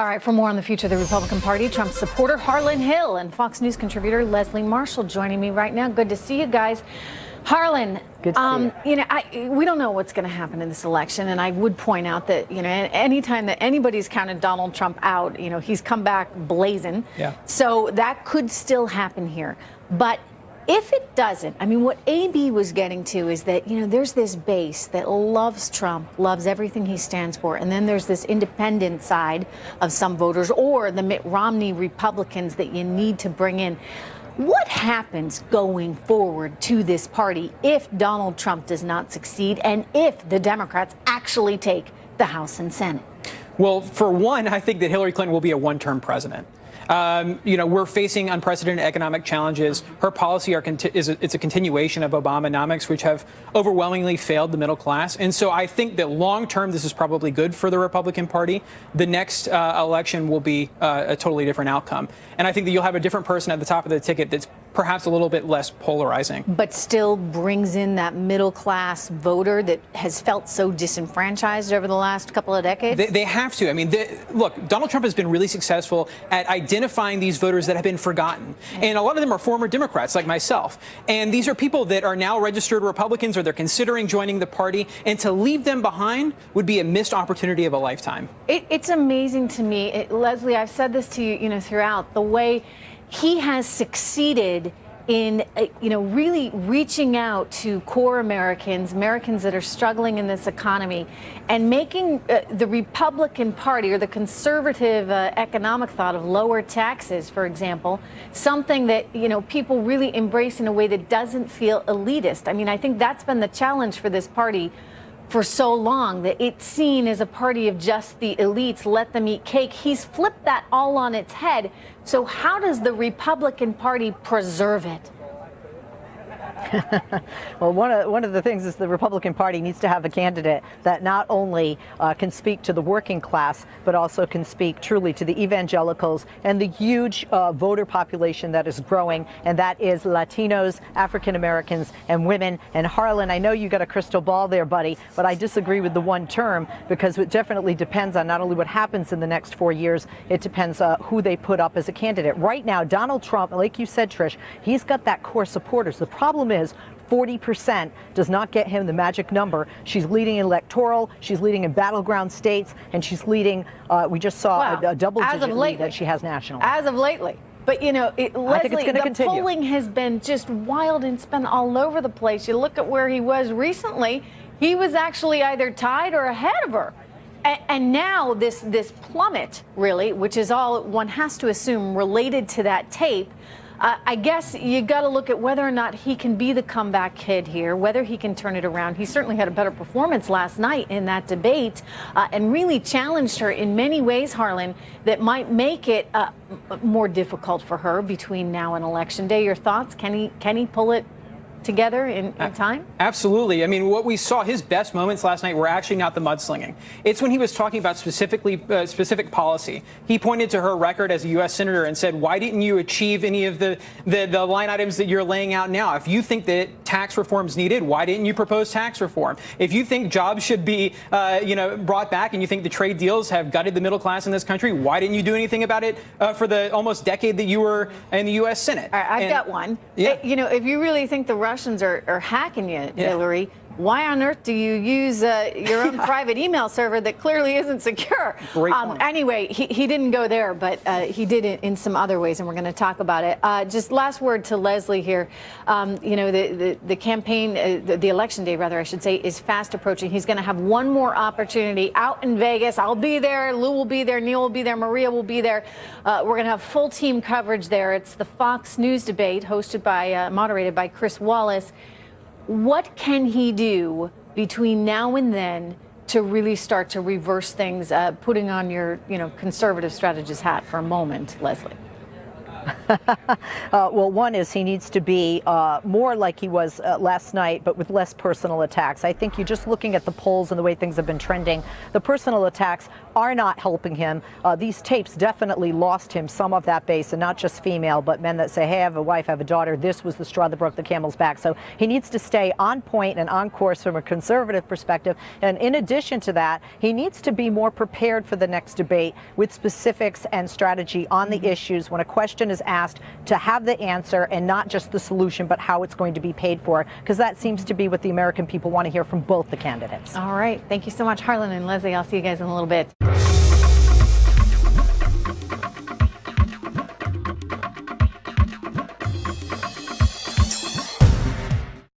All right, for more on the future of the Republican Party, Trump supporter Harlan Hill and Fox News contributor Leslie Marshall joining me right now. Good to see you guys. Harlan, good to see you. We don't know what's going to happen in this election, and I would point out that, anytime that anybody's counted Donald Trump out, he's come back blazing. Yeah. So that could still happen here. But if it doesn't, what AB was getting to is that, there's this base that loves Trump, loves everything he stands for. And then there's this independent side of some voters or the Mitt Romney Republicans that you need to bring in. What happens going forward to this party if Donald Trump does not succeed and if the Democrats actually take the House and Senate? Well, for one, I think that Hillary Clinton will be a one-term president. We're facing unprecedented economic challenges. Her policy it's a continuation of Obamanomics, which have overwhelmingly failed the middle class. And so I think that long term, this is probably good for the Republican Party. The next election will be a totally different outcome. And I think that you'll have a different person at the top of the ticket that's perhaps a little bit less polarizing. But still brings in that middle class voter that has felt so disenfranchised over the last couple of decades? They have to. Look, Donald Trump has been really successful at identifying these voters that have been forgotten. And a lot of them are former Democrats like myself. And these are people that are now registered Republicans or they're considering joining the party. And to leave them behind would be a missed opportunity of a lifetime. It's amazing to me, Leslie, I've said this to you, throughout, the way he has succeeded in, really reaching out to core Americans that are struggling in this economy and making the Republican Party or the conservative economic thought of lower taxes, for example, something that, people really embrace in a way that doesn't feel elitist. I think that's been the challenge for this party for so long, that it's seen as a party of just the elites, let them eat cake. He's flipped that all on its head. So how does the Republican Party preserve it? Well, one of the things is the Republican Party needs to have a candidate that not only can speak to the working class, but also can speak truly to the evangelicals and the huge voter population that is growing, and that is Latinos, African Americans, and women. And Harlan, I know you got a crystal ball there, buddy, but I disagree with the one term, because it definitely depends on not only what happens in the next 4 years, it depends who they put up as a candidate. Right now, Donald Trump, like you said, Trish, he's got that core supporters. The problem is 40% does not get him the magic number. She's leading electoral, she's leading in battleground states, and she's leading, we just saw a double-digit lead that she has nationally. As of lately. But, Leslie, the continue. Polling has been just wild and it's been all over the place. You look at where he was recently, he was actually either tied or ahead of her. And now this plummet, really, which is all one has to assume related to that tape. I guess you got to look at whether or not he can be the comeback kid here, whether he can turn it around. He certainly had a better performance last night in that debate and really challenged her in many ways, Harlan, that might make it more difficult for her between now and Election Day. Your thoughts? Can he pull it together in time? Absolutely. What we saw, his best moments last night were actually not the mudslinging. It's when he was talking about specific policy. He pointed to her record as a U.S. Senator and said, why didn't you achieve any of the line items that you're laying out now? If you think that tax reform is needed, why didn't you propose tax reform? If you think jobs should be brought back and you think the trade deals have gutted the middle class in this country, why didn't you do anything about it for the almost decade that you were in the U.S. Senate? All right, I've got one. Yeah. If you really think the Russians are hacking you, Hillary, why on earth do you use your own private email server that clearly isn't secure? Great point. Anyway, he didn't go there, but he did it in some other ways, and we're going to talk about it. Just last word to Leslie here. The campaign, the election day, rather, I should say, is fast approaching. He's going to have one more opportunity out in Vegas. I'll be there. Lou will be there. Neil will be there. Maria will be there. We're going to have full team coverage there. It's the Fox News debate moderated by Chris Wallace. What can he do between now and then to really start to reverse things, putting on your, conservative strategist hat for a moment, Leslie? Well, one is he needs to be more like he was last night, but with less personal attacks. I think you're just looking at the polls and the way things have been trending. The personal attacks are not helping him. These tapes definitely lost him some of that base, and not just female, but men that say, hey, I have a wife, I have a daughter. This was the straw that broke the camel's back. So he needs to stay on point and on course from a conservative perspective. And in addition to that, he needs to be more prepared for the next debate with specifics and strategy on the issues. When a question is asked, to have the answer and not just the solution, but how it's going to be paid for, because that seems to be what the American people want to hear from both the candidates. All right. Thank you so much, Harlan and Leslie. I'll see you guys in a little bit.